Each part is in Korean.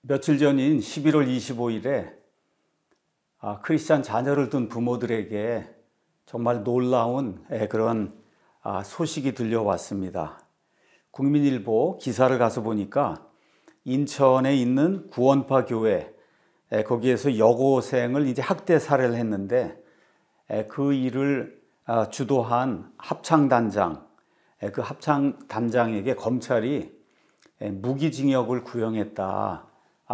며칠 전인 11월 25일에 크리스찬 자녀를 둔 부모들에게 정말 놀라운 그런 소식이 들려왔습니다. 국민일보 기사를 가서 보니까 인천에 있는 구원파 교회 거기에서 여고생을 이제 학대 살해를 했는데 그 일을 주도한 합창단장, 그 합창단장에게 검찰이 무기징역을 구형했다.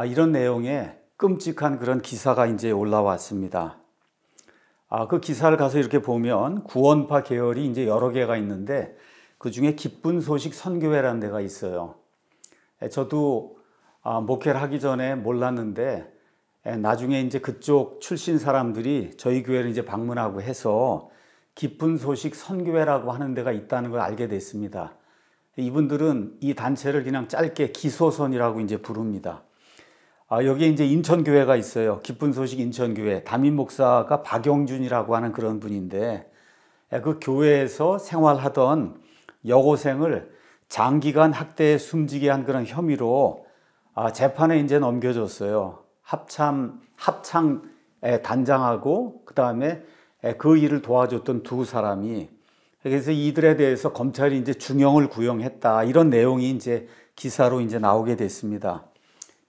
이런 내용의 끔찍한 그런 기사가 이제 올라왔습니다. 그 기사를 가서 이렇게 보면 구원파 계열이 이제 여러 개가 있는데 그 중에 기쁜 소식 선교회라는 데가 있어요. 저도 목회를 하기 전에 몰랐는데 나중에 이제 그쪽 출신 사람들이 저희 교회를 이제 방문하고 해서 기쁜 소식 선교회라고 하는 데가 있다는 걸 알게 됐습니다. 이분들은 이 단체를 그냥 짧게 기소선이라고 이제 부릅니다. 여기에 이제 인천교회가 있어요. 기쁜 소식 인천교회. 담임 목사가 박영준이라고 하는 그런 분인데 그 교회에서 생활하던 여고생을 장기간 학대에 숨지게 한 그런 혐의로 재판에 이제 넘겨줬어요. 합창 단장하고 그 다음에 그 일을 도와줬던 두 사람이. 그래서 이들에 대해서 검찰이 이제 중형을 구형했다. 이런 내용이 이제 기사로 이제 나오게 됐습니다.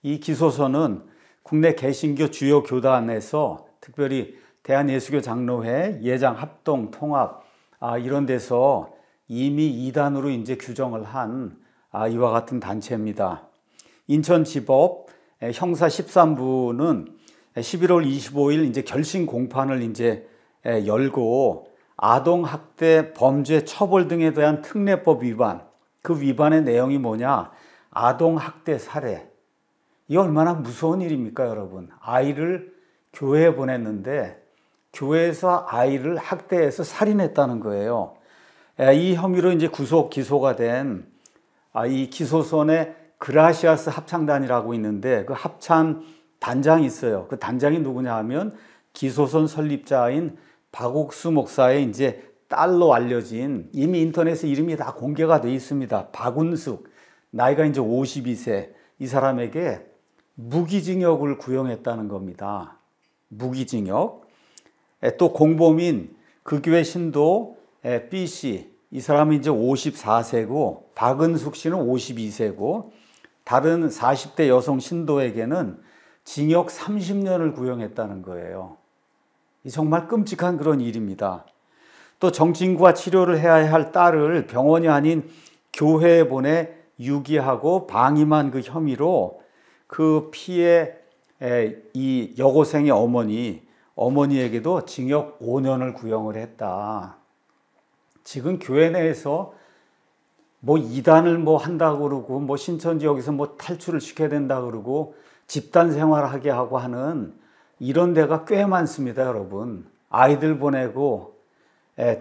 이 기소서는 국내 개신교 주요 교단에서 특별히 대한예수교 장로회, 예장 합동 통합 이런 데서 이미 이단으로 이제 규정을 한 이와 같은 단체입니다. 인천지법 형사 13부는 11월 25일 이제 결심 공판을 이제 열고 아동학대 범죄 처벌 등에 대한 특례법 위반, 그 위반의 내용이 뭐냐? 아동학대 살해. 이 얼마나 무서운 일입니까, 여러분? 아이를 교회에 보냈는데 교회에서 아이를 학대해서 살인했다는 거예요. 이 혐의로 이제 구속 기소가 된 이 기소선에 그라시아스 합창단이라고 있는데 그 합창 단장이 있어요. 그 단장이 누구냐 하면 기소선 설립자인 박옥수 목사의 이제 딸로 알려진, 이미 인터넷에 이름이 다 공개가 되어 있습니다. 박운숙, 나이가 이제 52세. 이 사람에게 무기징역을 구형했다는 겁니다. 무기징역. 또 공범인 그 교회 신도 B씨, 이 사람이 이제 54세고 박은숙 씨는 52세고 다른 40대 여성 신도에게는 징역 30년을 구형했다는 거예요. 이 정말 끔찍한 그런 일입니다. 또 정신과 치료를 해야 할 딸을 병원이 아닌 교회에 보내 유기하고 방임한 그 혐의로 그 피해 이 여고생의 어머니에게도 징역 5년을 구형을 했다. 지금 교회 내에서 뭐 이단을 뭐 한다고 그러고 뭐 신천 지역에서 뭐 탈출을 시켜야 된다 그러고 집단 생활하게 하고 하는 이런 데가 꽤 많습니다, 여러분. 아이들 보내고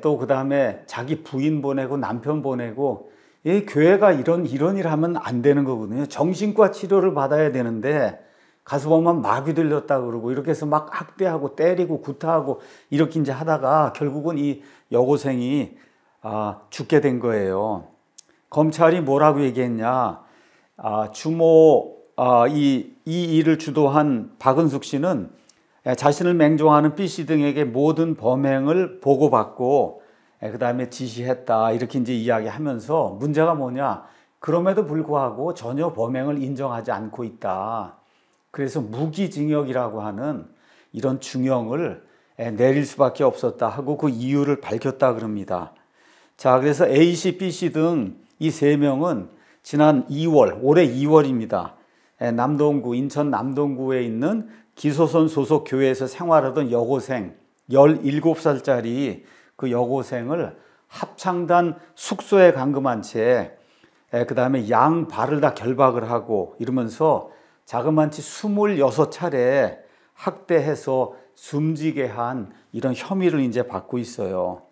또 그 다음에 자기 부인 보내고 남편 보내고 이 교회가 이런 일 하면 안 되는 거거든요. 정신과 치료를 받아야 되는데 가서 보면 마귀 들렸다 그러고 이렇게 해서 막 학대하고 때리고 구타하고 이렇게 이제 하다가 결국은 이 여고생이 죽게 된 거예요. 검찰이 뭐라고 얘기했냐? 이 일을 주도한 박은숙 씨는 자신을 맹종하는 B씨 등에게 모든 범행을 보고받고 그 다음에 지시했다. 이렇게 이제 이야기하면서 문제가 뭐냐? 그럼에도 불구하고 전혀 범행을 인정하지 않고 있다. 그래서 무기징역이라고 하는 이런 중형을 내릴 수밖에 없었다 하고 그 이유를 밝혔다 그럽니다. 자, 그래서 A씨, B씨 등 이 세 명은 지난 2월, 올해 2월입니다. 인천 남동구에 있는 기소선 소속 교회에서 생활하던 여고생, 17살짜리 그 여고생을 합창단 숙소에 감금한 채 그 다음에 양발을 다 결박을 하고 이러면서 자그마치 26차례 학대해서 숨지게 한 이런 혐의를 이제 받고 있어요.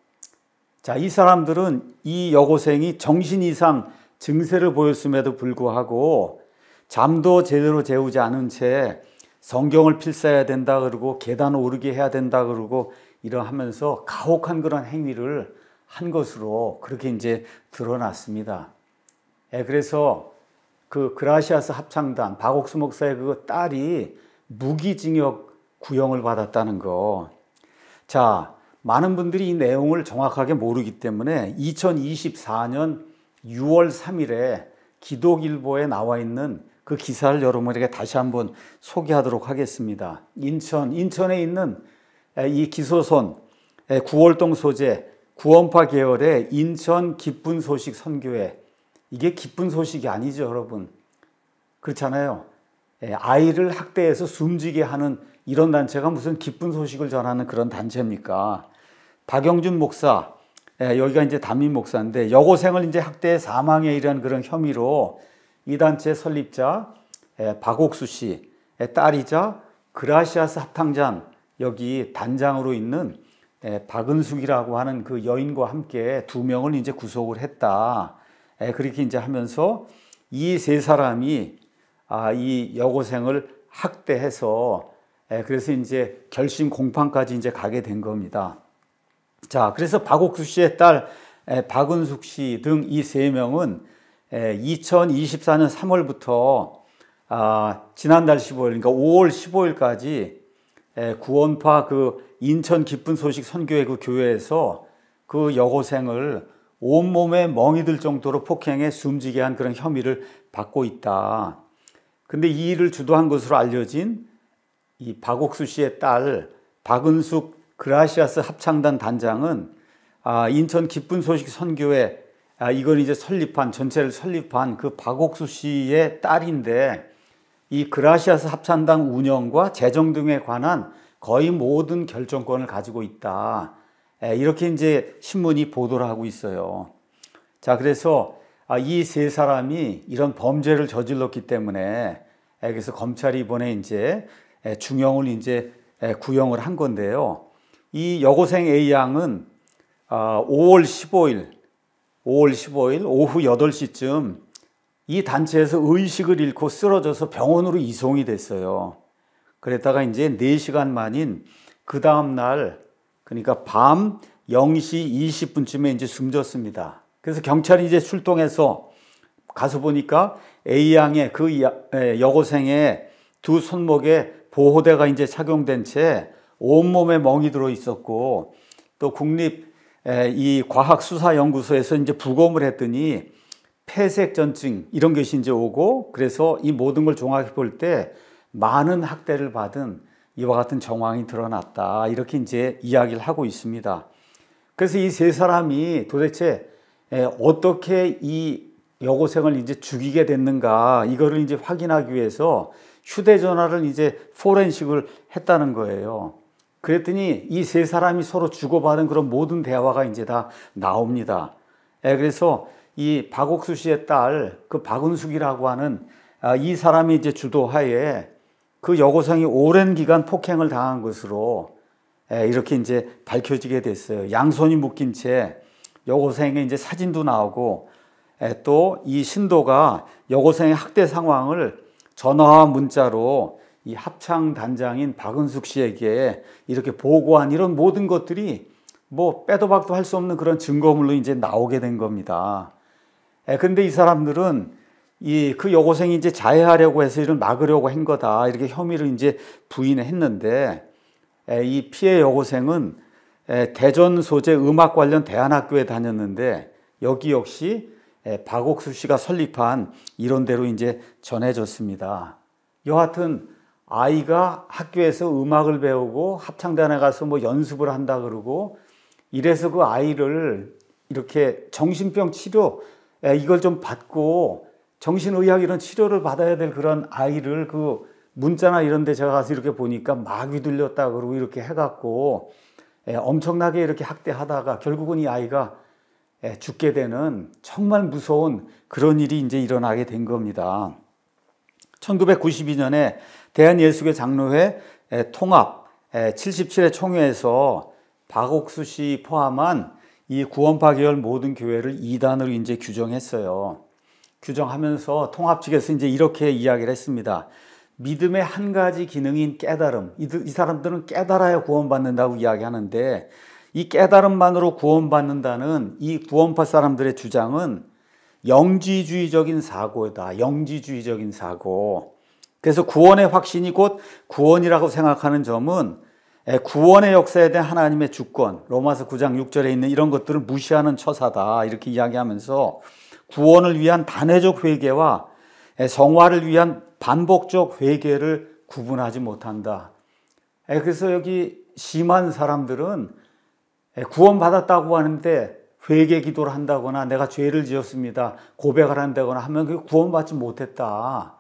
자, 이 사람들은 이 여고생이 정신 이상 증세를 보였음에도 불구하고 잠도 제대로 재우지 않은 채 성경을 필사해야 된다 그러고 계단 오르게 해야 된다 그러고 이러하면서 가혹한 그런 행위를 한 것으로 그렇게 이제 드러났습니다. 그래서 그 그라시아스 합창단 박옥수 목사의 그 딸이 무기징역 구형을 받았다는 거. 자, 많은 분들이 이 내용을 정확하게 모르기 때문에 2024년 6월 3일에 기독일보에 나와 있는 그 기사를 여러분에게 다시 한번 소개하도록 하겠습니다. 인천에 있는 이 기소손 구월동 소재 구원파 계열의 인천 기쁜 소식 선교회. 이게 기쁜 소식이 아니죠, 여러분. 그렇잖아요. 아이를 학대해서 숨지게 하는 이런 단체가 무슨 기쁜 소식을 전하는 그런 단체입니까? 박영준 목사, 여기가 이제 담임 목사인데 여고생을 이제 학대해 사망에 이르는 그런 혐의로 이 단체 설립자 박옥수 씨의 딸이자 그라시아스 합창단 여기 단장으로 있는 박은숙이라고 하는 그 여인과 함께 2명을 이제 구속을 했다. 그렇게 이제 하면서 이 3사람이 이 여고생을 학대해서 그래서 이제 결심 공판까지 이제 가게 된 겁니다. 자, 그래서 박옥수 씨의 딸 박은숙 씨 등 이 3명은 2024년 3월부터 지난달 15일, 그러니까 5월 15일까지 구원파 그 인천 기쁜 소식 선교회 그 교회에서 그 여고생을 온몸에 멍이 들 정도로 폭행해 숨지게 한 그런 혐의를 받고 있다. 근데 이 일을 주도한 것으로 알려진 이 박옥수 씨의 딸 박은숙 그라시아스 합창단 단장은 인천 기쁜 소식 선교회 이걸 이제 전체를 설립한 그 박옥수 씨의 딸인데 이 그라시아스 합창단 운영과 재정 등에 관한 거의 모든 결정권을 가지고 있다. 이렇게 이제 신문이 보도를 하고 있어요. 자, 그래서 이 3사람이 이런 범죄를 저질렀기 때문에 그래서 검찰이 이번에 이제 중형을 이제 구형을 한 건데요. 이 여고생 A 양은 5월 15일 오후 8시쯤 이 단체에서 의식을 잃고 쓰러져서 병원으로 이송이 됐어요. 그랬다가 이제 4시간 만인 그 다음 날, 그러니까 밤 0시 20분쯤에 이제 숨졌습니다. 그래서 경찰이 이제 출동해서 가서 보니까 A 양의 그 여고생의 2 손목에 보호대가 이제 착용된 채 온몸에 멍이 들어 있었고, 또 국립 이 과학수사연구소에서 이제 부검을 했더니 폐색전증 이런 것이 이제 오고, 그래서 이 모든 걸 종합해 볼 때 많은 학대를 받은 이와 같은 정황이 드러났다. 이렇게 이제 이야기를 하고 있습니다. 그래서 이 3사람이 도대체 어떻게 이 여고생을 이제 죽이게 됐는가, 이거를 이제 확인하기 위해서 휴대전화를 이제 포렌식을 했다는 거예요. 그랬더니 이 3사람이 서로 주고받은 그런 모든 대화가 이제 다 나옵니다. 그래서 이 박옥수 씨의 딸, 그 박은숙이라고 하는 이 사람이 이제 주도하에 그 여고생이 오랜 기간 폭행을 당한 것으로 이렇게 이제 밝혀지게 됐어요. 양손이 묶인 채 여고생의 이제 사진도 나오고, 또 이 신도가 여고생의 학대 상황을 전화와 문자로 이 합창 단장인 박은숙 씨에게 이렇게 보고한 이런 모든 것들이 뭐 빼도 박도 할 수 없는 그런 증거물로 이제 나오게 된 겁니다. 근데 이 사람들은 그 여고생이 이제 자해하려고 해서 이를 막으려고 한 거다, 이렇게 혐의를 이제 부인했는데, 이 피해 여고생은 대전 소재 음악 관련 대안학교에 다녔는데 여기 역시 박옥수 씨가 설립한 이론대로 이제 전해졌습니다. 여하튼 아이가 학교에서 음악을 배우고 합창단에 가서 뭐 연습을 한다 그러고 이래서 그 아이를 이렇게 정신병 치료 이걸 좀 받고 정신의학 이런 치료를 받아야 될 그런 아이를 그 문자나 이런 데 제가 가서 이렇게 보니까 마귀 들렸다 그러고 이렇게 해갖고 엄청나게 이렇게 학대하다가 결국은 이 아이가 죽게 되는 정말 무서운 그런 일이 이제 일어나게 된 겁니다. 1992년에 대한예수교 장로회 통합 77회 총회에서 박옥수 씨 포함한 이 구원파 계열 모든 교회를 이단으로 이제 규정했어요. 규정하면서 통합 측에서 이제 이렇게 이야기를 했습니다. 믿음의 한 가지 기능인 깨달음. 이 사람들은 깨달아야 구원받는다고 이야기하는데 이 깨달음만으로 구원받는다는 이 구원파 사람들의 주장은 영지주의적인 사고다. 영지주의적인 사고. 그래서 구원의 확신이 곧 구원이라고 생각하는 점은 구원의 역사에 대한 하나님의 주권, 로마서 9장 6절에 있는 이런 것들을 무시하는 처사다. 이렇게 이야기하면서 구원을 위한 단회적 회개와 성화를 위한 반복적 회개를 구분하지 못한다. 그래서 여기 심한 사람들은 구원받았다고 하는데 회개 기도를 한다거나 내가 죄를 지었습니다. 고백을 한다거나 하면 그 구원받지 못했다.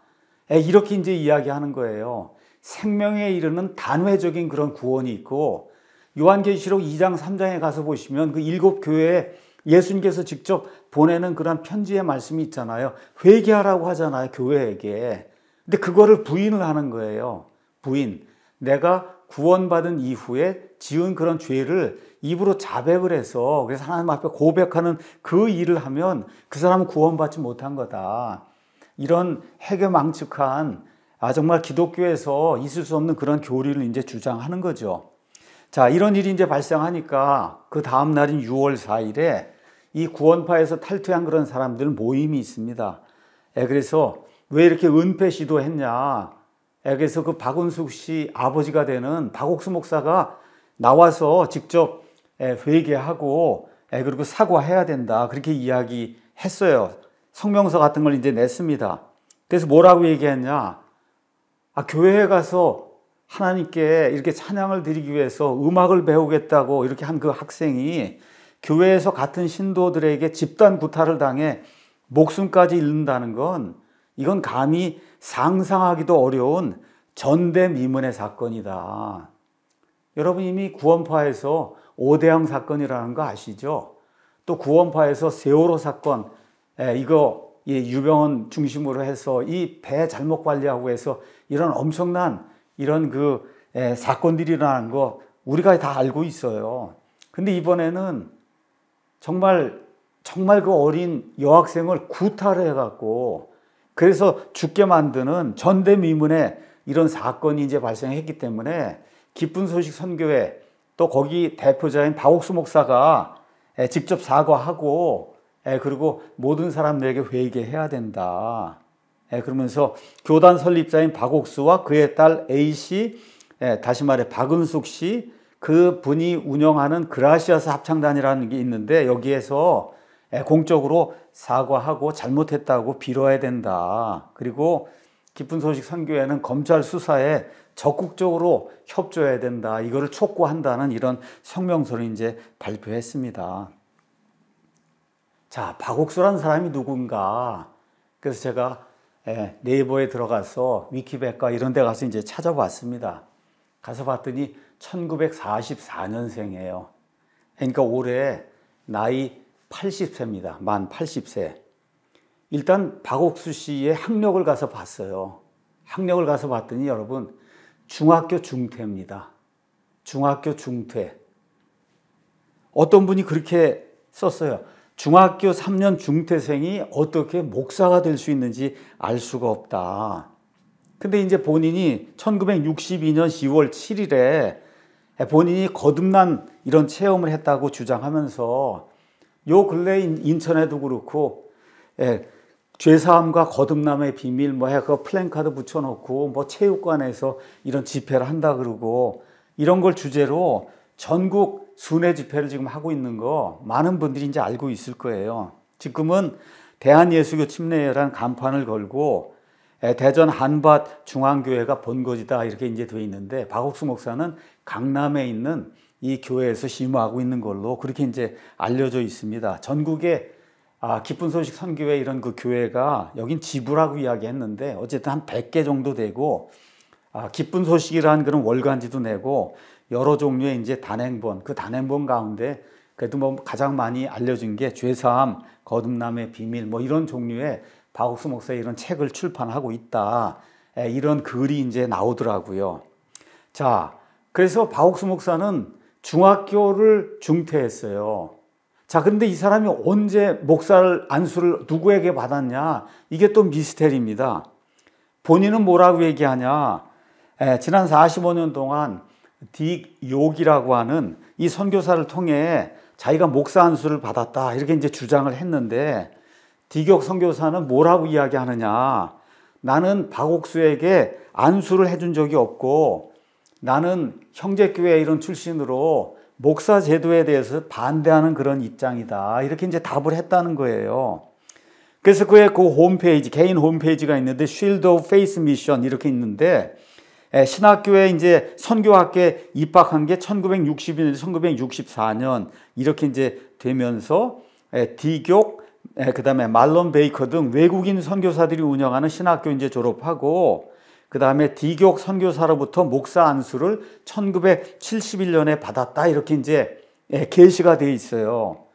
이렇게 이제 이야기하는 거예요. 생명에 이르는 단회적인 그런 구원이 있고, 요한계시록 2장 3장에 가서 보시면 그 7 교회에 예수님께서 직접 보내는 그런 편지의 말씀이 있잖아요. 회개하라고 하잖아요, 교회에게. 근데 그거를 부인을 하는 거예요. 부인. 내가 구원받은 이후에 지은 그런 죄를 입으로 자백을 해서 그래서 하나님 앞에 고백하는 그 일을 하면 그 사람은 구원받지 못한 거다. 이런 해괴망측한 정말 기독교에서 있을 수 없는 그런 교리를 이제 주장하는 거죠. 자, 이런 일이 이제 발생하니까 그 다음 날인 6월 4일에 이 구원파에서 탈퇴한 그런 사람들 모임이 있습니다. 그래서 왜 이렇게 은폐 시도했냐? 그래서 그 박은숙 씨 아버지가 되는 박옥수 목사가 나와서 직접 회개하고 그리고 사과해야 된다. 그렇게 이야기했어요. 성명서 같은 걸 이제 냈습니다. 그래서 뭐라고 얘기했냐? 교회에 가서 하나님께 이렇게 찬양을 드리기 위해서 음악을 배우겠다고 이렇게 한 그 학생이 교회에서 같은 신도들에게 집단 구타를 당해 목숨까지 잃는다는 건 이건 감히 상상하기도 어려운 전대미문의 사건이다. 여러분 이미 구원파에서 오대양 사건이라는 거 아시죠? 또 구원파에서 세월호 사건, 이거 유병헌 중심으로 해서 이 배 잘못 관리하고 해서 이런 엄청난 이런 그 사건들이라는 거 우리가 다 알고 있어요. 근데 이번에는 정말 그 어린 여학생을 구타를 해갖고 그래서 죽게 만드는 전대미문의 이런 사건이 이제 발생했기 때문에 기쁜 소식 선교회 또 거기 대표자인 박옥수 목사가 직접 사과하고 그리고 모든 사람들에게 회개해야 된다. 그러면서 교단 설립자인 박옥수와 그의 딸 A씨, 다시 말해 박은숙 씨, 그 분이 운영하는 그라시아스 합창단이라는 게 있는데 여기에서 공적으로 사과하고 잘못했다고 빌어야 된다. 그리고 기쁜 소식 선교회는 검찰 수사에 적극적으로 협조해야 된다. 이거를 촉구한다는 이런 성명서를 이제 발표했습니다. 자, 박옥수라는 사람이 누군가? 그래서 제가 네이버에 들어가서 위키백과 이런 데 가서 이제 찾아봤습니다. 가서 봤더니 1944년생이에요. 그러니까 올해 나이 80세입니다. 만 80세. 일단 박옥수 씨의 학력을 가서 봤어요. 학력을 가서 봤더니 여러분 중학교 중퇴입니다. 중학교 중퇴. 어떤 분이 그렇게 썼어요. 중학교 3년 중퇴생이 어떻게 목사가 될 수 있는지 알 수가 없다. 근데 이제 본인이 1962년 10월 7일에 본인이 거듭난 이런 체험을 했다고 주장하면서 요 근래 인천에도 그렇고 죄사함과 거듭남의 비밀 그 플랜카드 붙여놓고 체육관에서 이런 집회를 한다 그러고 이런 걸 주제로 전국 순회 집회를 지금 하고 있는 거 많은 분들이 이제 알고 있을 거예요. 지금은 대한예수교 침례회라는 간판을 걸고 대전 한밭 중앙교회가 본거지다 이렇게 이제 되어 있는데 박옥수 목사는 강남에 있는 이 교회에서 심호하고 있는 걸로 그렇게 이제 알려져 있습니다. 전국에 기쁜 소식 선교회 이런 그 교회가 여긴 지부라고 이야기했는데 어쨌든 한 100개 정도 되고 기쁜 소식이라는 그런 월간지도 내고 여러 종류의 이제 단행본, 그 단행본 가운데 그래도 가장 많이 알려진 게 죄사함, 거듭남의 비밀 이런 종류의 박옥수 목사의 이런 책을 출판하고 있다. 이런 글이 이제 나오더라고요. 자, 그래서 박옥수 목사는 중학교를 중퇴했어요. 자, 그런데 이 사람이 언제 목사를 안수를 누구에게 받았냐? 이게 또 미스테리입니다. 본인은 뭐라고 얘기하냐? 지난 45년 동안 딕 욕이라고 하는 이 선교사를 통해 자기가 목사 안수를 받았다 이렇게 이제 주장을 했는데 디격 선교사는 뭐라고 이야기하느냐? 나는 박옥수에게 안수를 해준 적이 없고 나는 형제교회 이런 출신으로 목사 제도에 대해서 반대하는 그런 입장이다. 이렇게 이제 답을 했다는 거예요. 그래서 그의 그 홈페이지, 개인 홈페이지가 있는데 Shield of Faith Mission 이렇게 있는데 신학교에 이제 선교학교에 입학한 게 1961년, 1964년 이렇게 이제 되면서 디교, 그다음에 말론 베이커 등 외국인 선교사들이 운영하는 신학교 이제 졸업하고 그다음에 디교 선교사로부터 목사 안수를 1971년에 받았다 이렇게 이제 게시가 돼 있어요.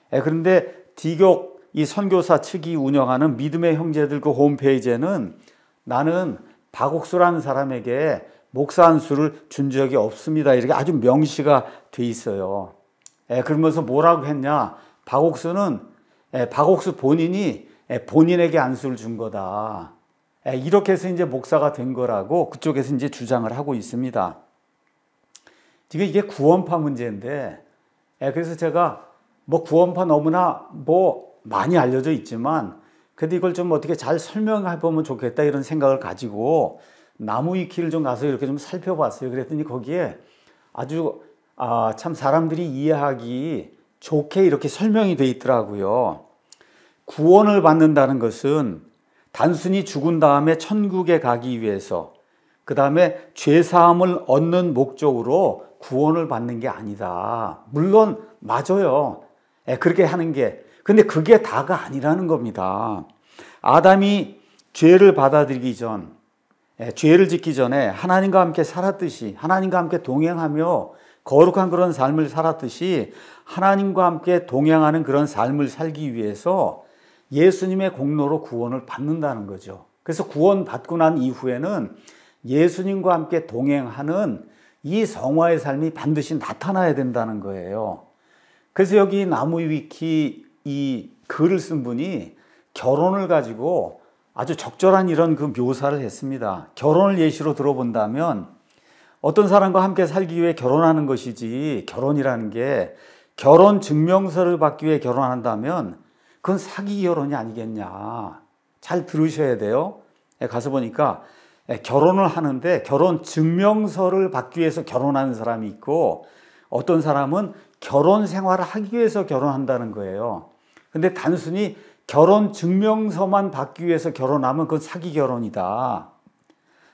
그런데 디교 이 선교사 측이 운영하는 믿음의 형제들 그 홈페이지에는 나는 박옥수라는 사람에게 목사 안수를 준 적이 없습니다. 이렇게 아주 명시가 돼 있어요. 그러면서 뭐라고 했냐? 박옥수는 박옥수 본인이 본인에게 안수를 준 거다. 이렇게 해서 이제 목사가 된 거라고 그쪽에서 이제 주장을 하고 있습니다. 지금 이게 구원파 문제인데, 그래서 제가 뭐 구원파 너무나 뭐 많이 알려져 있지만, 그래도 이걸 좀 어떻게 잘 설명해 보면 좋겠다 이런 생각을 가지고 나무위키를 좀 가서 이렇게 좀 살펴봤어요. 그랬더니 거기에 아주 참 사람들이 이해하기 좋게 이렇게 설명이 돼 있더라고요. 구원을 받는다는 것은 단순히 죽은 다음에 천국에 가기 위해서 그 다음에 죄사함을 얻는 목적으로 구원을 받는 게 아니다. 물론 맞아요. 그렇게 하는 게. 근데 그게 다가 아니라는 겁니다. 아담이 죄를 받아들이기 전, 죄를 짓기 전에 하나님과 함께 살았듯이 하나님과 함께 동행하며 거룩한 그런 삶을 살았듯이 하나님과 함께 동행하는 그런 삶을 살기 위해서 예수님의 공로로 구원을 받는다는 거죠. 그래서 구원 받고 난 이후에는 예수님과 함께 동행하는 이 성화의 삶이 반드시 나타나야 된다는 거예요. 그래서 여기 나무위키 이 글을 쓴 분이 결혼을 가지고 아주 적절한 이런 그 묘사를 했습니다. 결혼을 예시로 들어본다면 어떤 사람과 함께 살기 위해 결혼하는 것이지, 결혼이라는 게 결혼 증명서를 받기 위해 결혼한다면 그건 사기 결혼이 아니겠냐. 잘 들으셔야 돼요. 가서 보니까 결혼을 하는데 결혼 증명서를 받기 위해서 결혼하는 사람이 있고 어떤 사람은 결혼 생활을 하기 위해서 결혼한다는 거예요. 근데 단순히 결혼 증명서만 받기 위해서 결혼하면 그건 사기 결혼이다.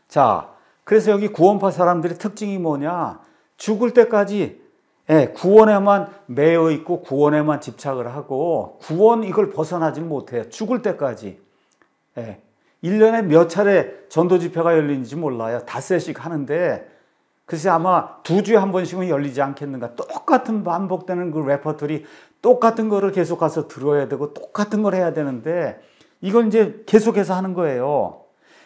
자, 그래서 여기 구원파 사람들의 특징이 뭐냐? 죽을 때까지 구원에만 매여 있고 구원에만 집착을 하고 구원 이걸 벗어나지 못해요. 죽을 때까지. 1년에 몇 차례 전도 집회가 열리는지 몰라요. 닷새씩 하는데 글쎄 아마 2주에 한 번씩은 열리지 않겠는가. 똑같은 반복되는 그 레퍼토리 똑같은 거를 계속 가서 들어야 되고 똑같은 걸 해야 되는데 이건 이제 계속해서 하는 거예요.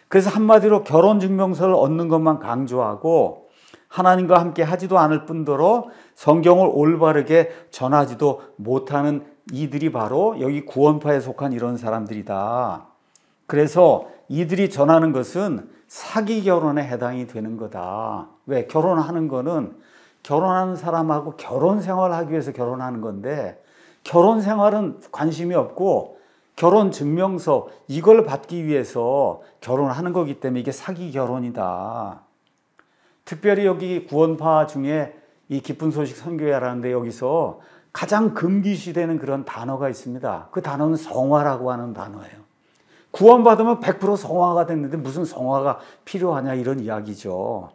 그래서 한마디로 결혼증명서를 얻는 것만 강조하고 하나님과 함께 하지도 않을 뿐더러 성경을 올바르게 전하지도 못하는 이들이 바로 여기 구원파에 속한 이런 사람들이다. 그래서 이들이 전하는 것은 사기 결혼에 해당이 되는 거다. 왜? 결혼하는 거는 결혼하는 사람하고 결혼 생활을 하기 위해서 결혼하는 건데 결혼 생활은 관심이 없고 결혼 증명서 이걸 받기 위해서 결혼하는 거기 때문에 이게 사기 결혼이다. 특별히 여기 구원파 중에 이 기쁜 소식 선교회라는데 여기서 가장 금기시되는 그런 단어가 있습니다. 그 단어는 성화라고 하는 단어예요. 구원받으면 100% 성화가 됐는데 무슨 성화가 필요하냐 이런 이야기죠.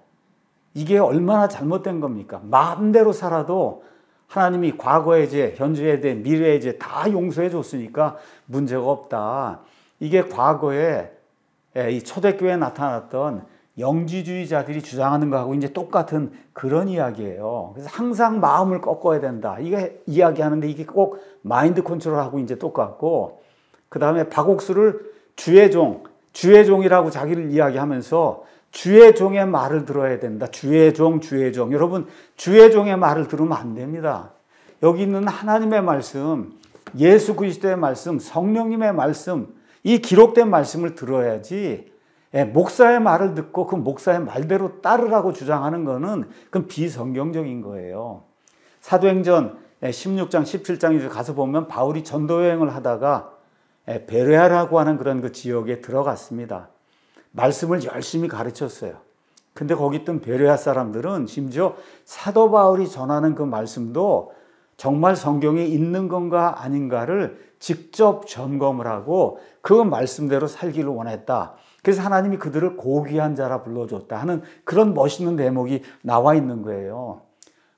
이게 얼마나 잘못된 겁니까? 마음대로 살아도 하나님이 과거의 죄, 현재의 죄, 미래의 죄 다 용서해 줬으니까 문제가 없다. 이게 과거에 이 초대교회에 나타났던 영지주의자들이 주장하는 거하고 이제 똑같은 그런 이야기예요. 그래서 항상 마음을 꺾어야 된다. 이게 이야기하는데 이게 꼭 마인드 컨트롤하고 이제 똑같고 그 다음에 박옥수를 주의 종이라고 자기를 이야기하면서 주의 종의 말을 들어야 된다. 주의 종. 여러분, 주의 종의 말을 들으면 안 됩니다. 여기 있는 하나님의 말씀, 예수 그리스도의 말씀, 성령님의 말씀, 이 기록된 말씀을 들어야지 목사의 말을 듣고 그 목사의 말대로 따르라고 주장하는 거는 그건 비성경적인 거예요. 사도행전 16장, 17장에 가서 보면 바울이 전도 여행을 하다가 베레아라고 하는 그런 그 지역에 들어갔습니다. 말씀을 열심히 가르쳤어요. 근데 거기 있던 베레아 사람들은 심지어 사도 바울이 전하는 그 말씀도 정말 성경에 있는 건가 아닌가를 직접 점검을 하고 그 말씀대로 살기를 원했다. 그래서 하나님이 그들을 고귀한 자라 불러줬다 하는 그런 멋있는 대목이 나와 있는 거예요.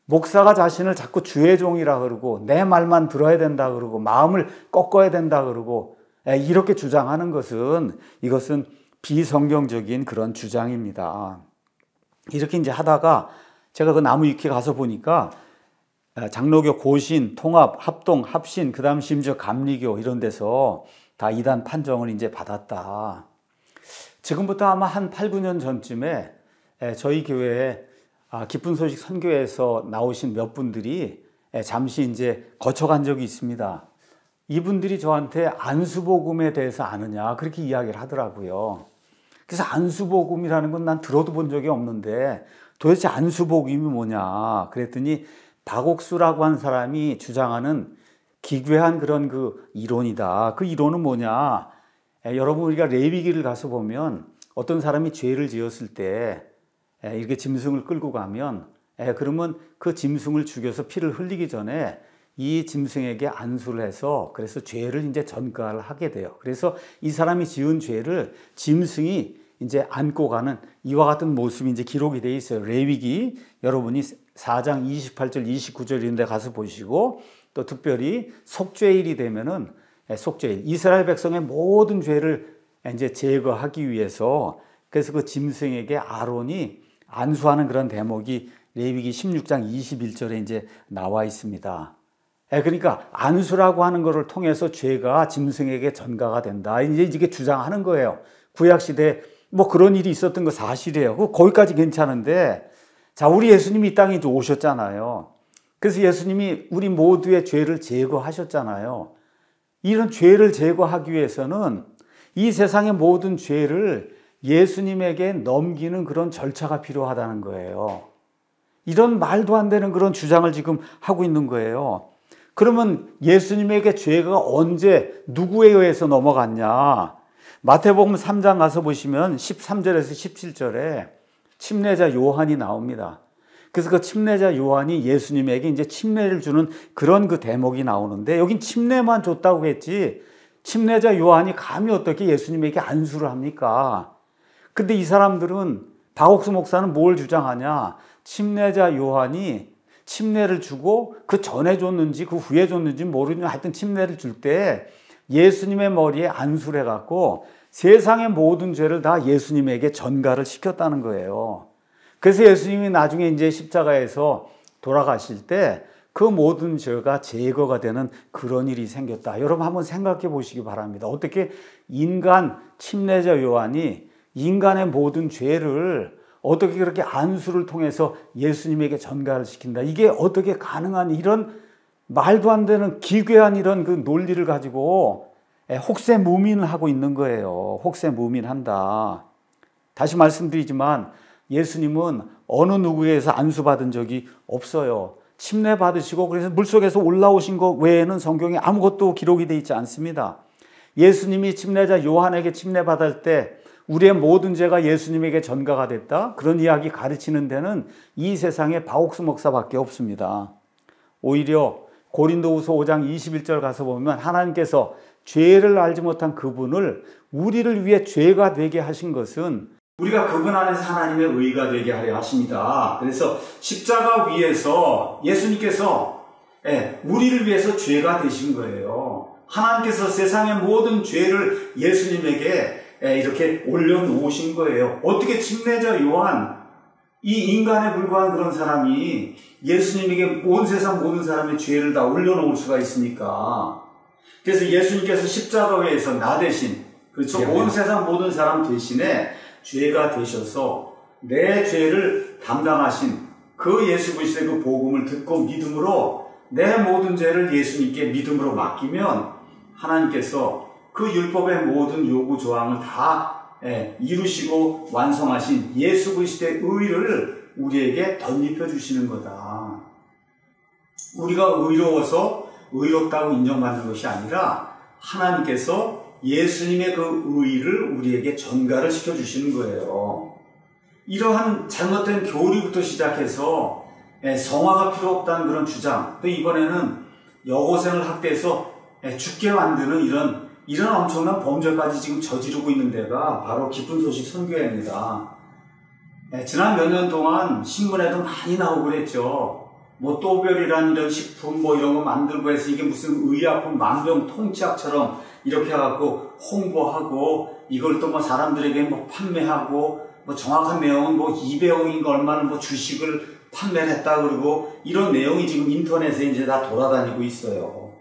목사가 자신을 자꾸 주의 종이라 그러고 내 말만 들어야 된다 그러고 마음을 꺾어야 된다 그러고 이렇게 주장하는 것은 이것은 비성경적인 그런 주장입니다. 이렇게 이제 하다가 제가 그 나무위키 가서 보니까 장로교 고신, 통합, 합동, 합신, 그 다음 심지어 감리교 이런 데서 다 이단 판정을 이제 받았다. 지금부터 아마 한 8, 9년 전쯤에 저희 교회에 기쁜 소식 선교에서 나오신 몇 분들이 잠시 이제 거쳐간 적이 있습니다. 이분들이 저한테 안수복음에 대해서 아느냐 그렇게 이야기를 하더라고요. 그래서 안수복음이라는 건 난 들어도 본 적이 없는데 도대체 안수복음이 뭐냐 그랬더니 박옥수라고 한 사람이 주장하는 기괴한 그런 그 이론이다. 그 이론은 뭐냐? 여러분 우리가 레위기를 가서 보면 어떤 사람이 죄를 지었을 때 이렇게 짐승을 끌고 가면 그러면 그 짐승을 죽여서 피를 흘리기 전에 이 짐승에게 안수를 해서 그래서 죄를 이제 전가를 하게 돼요. 그래서 이 사람이 지은 죄를 짐승이 이제 안고 가는 이와 같은 모습이 이제 기록이 되어 있어요. 레위기 여러분이 4장 28절 29절 이런 데 가서 보시고 또 특별히 속죄일이 되면은 속죄일 이스라엘 백성의 모든 죄를 이제 제거하기 위해서 그래서 그 짐승에게 아론이 안수하는 그런 대목이 레위기 16장 21절에 이제 나와 있습니다. 그러니까 안수라고 하는 것을 통해서 죄가 짐승에게 전가가 된다. 이제 이게 주장하는 거예요. 구약 시대 뭐 그런 일이 있었던 거 사실이에요. 거기까지 괜찮은데 자, 우리 예수님이 이 땅에 이제 오셨잖아요. 그래서 예수님이 우리 모두의 죄를 제거하셨잖아요. 이런 죄를 제거하기 위해서는 이 세상의 모든 죄를 예수님에게 넘기는 그런 절차가 필요하다는 거예요. 이런 말도 안 되는 그런 주장을 지금 하고 있는 거예요. 그러면 예수님에게 죄가 언제 누구에 의해서 넘어갔냐? 마태복음 3장 가서 보시면 13절에서 17절에 침례자 요한이 나옵니다. 그래서 그 침례자 요한이 예수님에게 이제 침례를 주는 그런 그 대목이 나오는데 여긴 침례만 줬다고 했지 침례자 요한이 감히 어떻게 예수님에게 안수를 합니까? 근데 이 사람들은 박옥수 목사는 뭘 주장하냐? 침례자 요한이 침례를 주고 그 전에 줬는지 그 후에 줬는지 모르지만 하여튼 침례를 줄 때 예수님의 머리에 안수를 해갖고 세상의 모든 죄를 다 예수님에게 전가를 시켰다는 거예요. 그래서 예수님이 나중에 이제 십자가에서 돌아가실 때 그 모든 죄가 제거가 되는 그런 일이 생겼다. 여러분 한번 생각해 보시기 바랍니다. 어떻게 인간 침례자 요한이 인간의 모든 죄를 어떻게 그렇게 안수를 통해서 예수님에게 전가를 시킨다. 이게 어떻게 가능한 이런 말도 안 되는 기괴한 이런 그 논리를 가지고 혹세무민을 하고 있는 거예요. 혹세무민한다. 다시 말씀드리지만 예수님은 어느 누구에게서 안수받은 적이 없어요. 침례 받으시고 그래서 물속에서 올라오신 것 외에는 성경에 아무것도 기록이 되어 있지 않습니다. 예수님이 침례자 요한에게 침례 받을 때 우리의 모든 죄가 예수님에게 전가가 됐다. 그런 이야기 가르치는 데는 이 세상에 박옥수 목사밖에 없습니다. 오히려 고린도후서 5장 21절 가서 보면 하나님께서 죄를 알지 못한 그분을 우리를 위해 죄가 되게 하신 것은 우리가 그분 안에서 하나님의 의가 되게 하려 하십니다. 그래서 십자가 위에서 예수님께서 우리를 위해서 죄가 되신 거예요. 하나님께서 세상의 모든 죄를 예수님에게 이렇게 올려놓으신 거예요. 어떻게 침례자 요한, 이 인간에 불과한 그런 사람이 예수님에게 온 세상 모든 사람의 죄를 다 올려놓을 수가 있습니까? 그래서 예수님께서 십자가에서 나 대신, 그렇죠? 온 세상 모든 사람 대신에 죄가 되셔서 내 죄를 담당하신 그 예수 그리스도의 그 복음을 듣고 믿음으로 내 모든 죄를 예수님께 믿음으로 맡기면 하나님께서 그 율법의 모든 요구 조항을 다 이루시고 완성하신 예수 그리스도의 의를 우리에게 덧입혀 주시는 거다. 우리가 의로워서 의롭다고 인정받는 것이 아니라 하나님께서 예수님의 그 의의를 우리에게 전가를 시켜주시는 거예요. 이러한 잘못된 교리부터 시작해서 성화가 필요 없다는 그런 주장, 또 이번에는 여고생을 학대해서 죽게 만드는 이런 엄청난 범죄까지 지금 저지르고 있는 데가 바로 기쁜 소식 선교회입니다. 지난 몇 년 동안 신문에도 많이 나오고 그랬죠. 뭐 또별이란 이런 식품 뭐 이런 거 만들고 해서 이게 무슨 의약품 만병통치약처럼 이렇게 해갖고 홍보하고 이걸 또 뭐 사람들에게 뭐 판매하고 뭐 정확한 내용은 뭐 200억인가 얼마는 뭐 주식을 판매를 했다 그러고 이런 내용이 지금 인터넷에 이제 다 돌아다니고 있어요.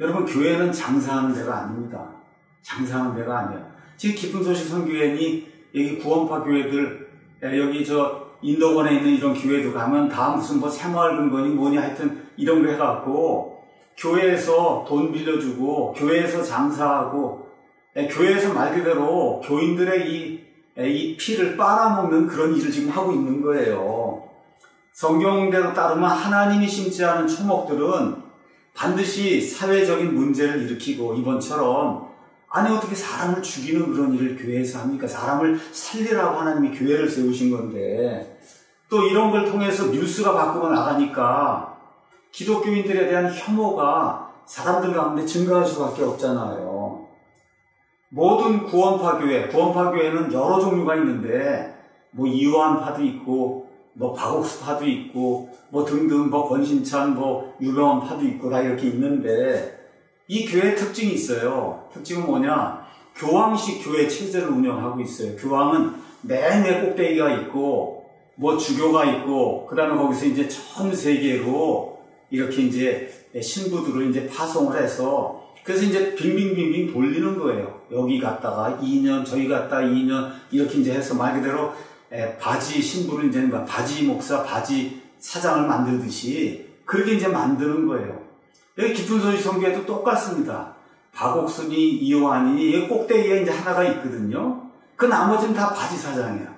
여러분, 교회는 장사하는 데가 아닙니다. 장사하는 데가 아니에요. 지금 기쁜 소식 선교회니 여기 구원파 교회들, 여기 인도권에 있는 이런 교회도 가면 다 무슨 뭐 새마을금고니 뭐니 하여튼 이런 거 해갖고 교회에서 돈 빌려주고 교회에서 장사하고 교회에서 말 그대로 교인들의 이 피를 빨아먹는 그런 일을 지금 하고 있는 거예요. 성경대로 따르면 하나님이 심지 않은 초목들은 반드시 사회적인 문제를 일으키고 이번처럼 아니 어떻게 사람을 죽이는 그런 일을 교회에서 합니까? 사람을 살리라고 하나님이 교회를 세우신 건데 또 이런 걸 통해서 뉴스가 밖으로 나가니까 기독교인들에 대한 혐오가 사람들 가운데 증가할 수밖에 없잖아요. 모든 구원파 교회는 여러 종류가 있는데 뭐 이요한파도 있고 뭐 박옥수파도 있고 뭐 등등 뭐 권신찬 뭐 유명한 파도 있고 다 이렇게 있는데 이 교회의 특징이 있어요. 특징은 뭐냐? 교황식 교회 체제를 운영하고 있어요. 교황은 맨 꼭대기가 있고 뭐 주교가 있고 그다음에 거기서 이제 전 세계로 이렇게 이제 신부들을 이제 파송을 해서 그래서 이제 빙빙빙빙 돌리는 거예요. 여기 갔다가 2년, 저기 갔다가 2년 이렇게 이제 해서 말 그대로 바지 신부를 이제 바지 목사, 바지 사장을 만들듯이 그렇게 이제 만드는 거예요. 여기 깊은 소식 선교회도 똑같습니다. 박옥순이, 이요한이 여기 꼭대기에 이제 하나가 있거든요. 그 나머지는 다 바지 사장이야.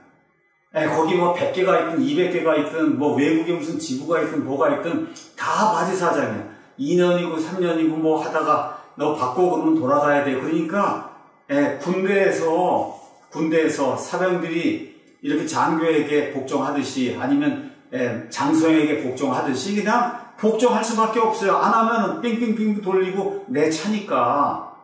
거기 뭐 100개가 있든 200개가 있든 뭐 외국에 무슨 지부가 있든 뭐가 있든 다 바지 사장이야. 2년이고 3년이고 뭐 하다가 너 바꿔 그러면 돌아가야 돼. 그러니까 군대에서 사병들이 이렇게 장교에게 복종하듯이 아니면 장성에게 복종하듯이 그냥 복종할 수밖에 없어요. 안 하면 빙빙빙 돌리고 내 차니까.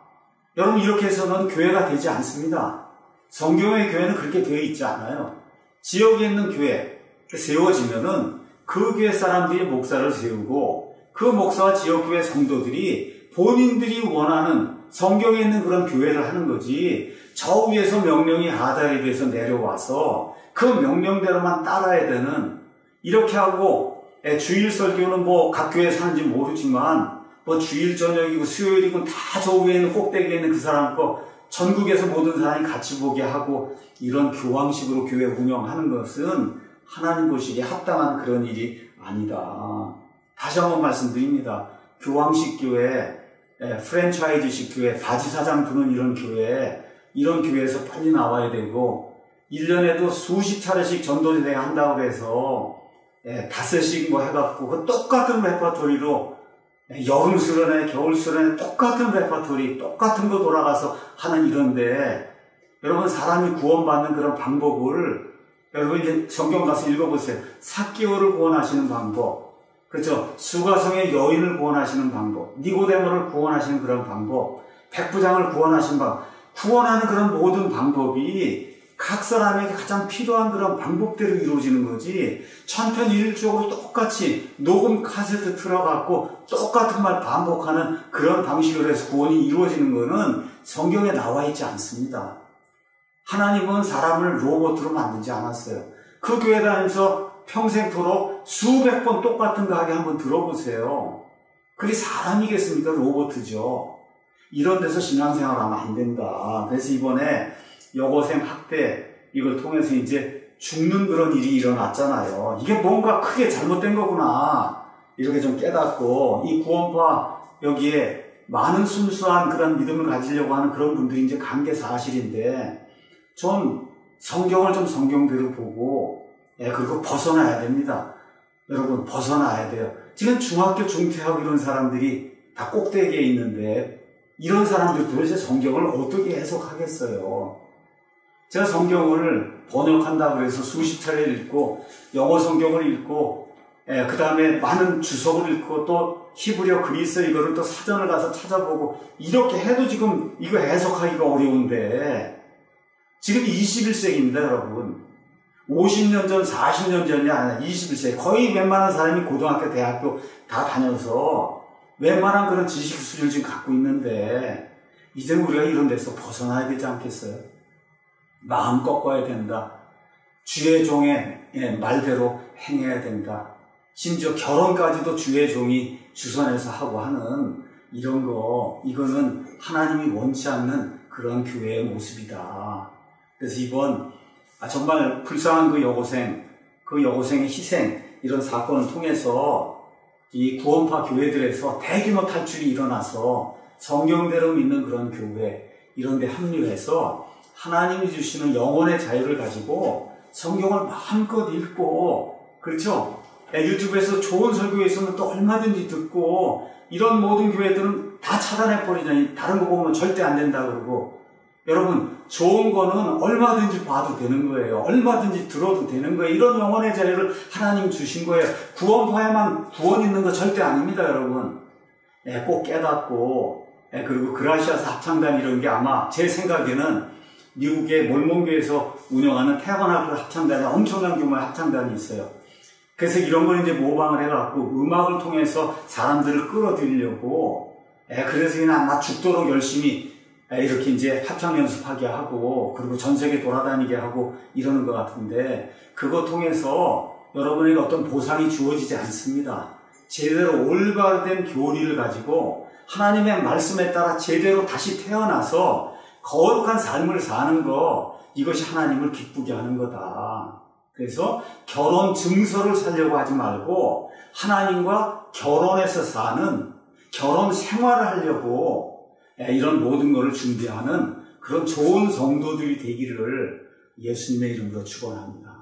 여러분, 이렇게 해서는 교회가 되지 않습니다. 성경의 교회는 그렇게 되어 있지 않아요. 지역에 있는 교회 세워지면은 그 교회 사람들이 목사를 세우고 그 목사와 지역교회 성도들이 본인들이 원하는 성경에 있는 그런 교회를 하는 거지 저 위에서 명령이 하다에 대해서 내려와서 그 명령대로만 따라야 되는 이렇게 하고 주일 설교는 뭐 각 교회에서 하는지 모르지만 뭐 주일 저녁이고 수요일이고 다 저 위에 있는 꼭대기에 있는 그 사람 거 전국에서 모든 사람이 같이 보게 하고 이런 교황식으로 교회 운영하는 것은 하나님 보시기에 합당한 그런 일이 아니다. 다시 한번 말씀드립니다. 교황식 교회, 프랜차이즈식 교회, 바지 사장 두는 이런 교회에서 빨리 나와야 되고 1년에도 수십 차례씩 전도제대 한다고 해서 5씩 뭐 해갖고 그 똑같은 레퍼토리로 여름 수련회, 겨울 수련회 똑같은 레퍼토리, 똑같은 거 돌아가서 하는 이런데 여러분 사람이 구원받는 그런 방법을 여러분 이제 성경 가서 읽어보세요. 삭개오를 구원하시는 방법, 그렇죠? 수가성의 여인을 구원하시는 방법, 니고데모를 구원하시는 그런 방법, 백부장을 구원하시는 방법, 구원하는 그런 모든 방법이 각 사람에게 가장 필요한 그런 방법대로 이루어지는 거지 천편일률적으로 똑같이 녹음 카세트 틀어갖고 똑같은 말 반복하는 그런 방식으로 해서 구원이 이루어지는 거는 성경에 나와 있지 않습니다. 하나님은 사람을 로봇으로 만들지 않았어요. 그 교회 다니면서 평생토록 수백 번 똑같은 거 하게 한번 들어보세요. 그게 사람이겠습니까? 로봇이죠. 이런 데서 신앙생활 하면 안 된다. 그래서 이번에 여고생 학대 이걸 통해서 이제 죽는 그런 일이 일어났잖아요. 이게 뭔가 크게 잘못된 거구나. 이렇게 좀 깨닫고 이 구원파 여기에 많은 순수한 그런 믿음을 가지려고 하는 그런 분들이 이제 간 게 사실인데 좀 성경을 좀 성경대로 보고 그리고 벗어나야 됩니다. 여러분 벗어나야 돼요. 지금 중학교 중퇴하고 이런 사람들이 다 꼭대기에 있는데 이런 사람들 도대체 성경을 어떻게 해석하겠어요? 제가 성경을 번역한다고 해서 수십 차례 읽고 영어 성경을 읽고 그 다음에 많은 주석을 읽고 또 히브리어 그리스 이거를 또 사전을 가서 찾아보고 이렇게 해도 지금 이거 해석하기가 어려운데 지금 21세기입니다 여러분. 50년 전 40년 전이 아니라 21세기 거의 웬만한 사람이 고등학교 대학교 다 다녀서 웬만한 그런 지식 수준을 지금 갖고 있는데 이제는 우리가 이런 데서 벗어나야 되지 않겠어요? 마음 꺾어야 된다. 주의 종의 말대로 행해야 된다. 심지어 결혼까지도 주의 종이 주선해서 하고 하는 이런 거, 이거는 하나님이 원치 않는 그런 교회의 모습이다. 그래서 이번 정말 불쌍한 그 여고생의 희생, 이런 사건을 통해서 이 구원파 교회들에서 대규모 탈출이 일어나서 성경대로 믿는 그런 교회, 이런 데 합류해서 하나님이 주시는 영혼의 자유를 가지고 성경을 마음껏 읽고, 그렇죠? 유튜브에서 좋은 설교가 있으면 또 얼마든지 듣고, 이런 모든 교회들은 다 차단해버리자니 다른 거 보면 절대 안 된다 그러고, 여러분 좋은 거는 얼마든지 봐도 되는 거예요. 얼마든지 들어도 되는 거예요. 이런 영혼의 자유를 하나님 주신 거예요. 구원파에만 구원 있는 거 절대 아닙니다 여러분. 꼭 깨닫고, 그리고 그라시아스 합창단 이런 게 아마 제 생각에는 미국의 몰몬교에서 운영하는 태어나는 합창단에 엄청난 규모의 합창단이 있어요. 그래서 이런 걸 이제 모방을 해갖고 음악을 통해서 사람들을 끌어들이려고, 그래서 그냥 아마 죽도록 열심히 이렇게 이제 합창 연습하게 하고, 그리고 전 세계 돌아다니게 하고 이러는 것 같은데, 그거 통해서 여러분에게 어떤 보상이 주어지지 않습니다. 제대로 올바른 교리를 가지고 하나님의 말씀에 따라 제대로 다시 태어나서 거룩한 삶을 사는 거, 이것이 하나님을 기쁘게 하는 거다. 그래서 결혼 증서를 살려고 하지 말고 하나님과 결혼해서 사는 결혼 생활을 하려고 이런 모든 것을 준비하는 그런 좋은 성도들이 되기를 예수님의 이름으로 축원합니다.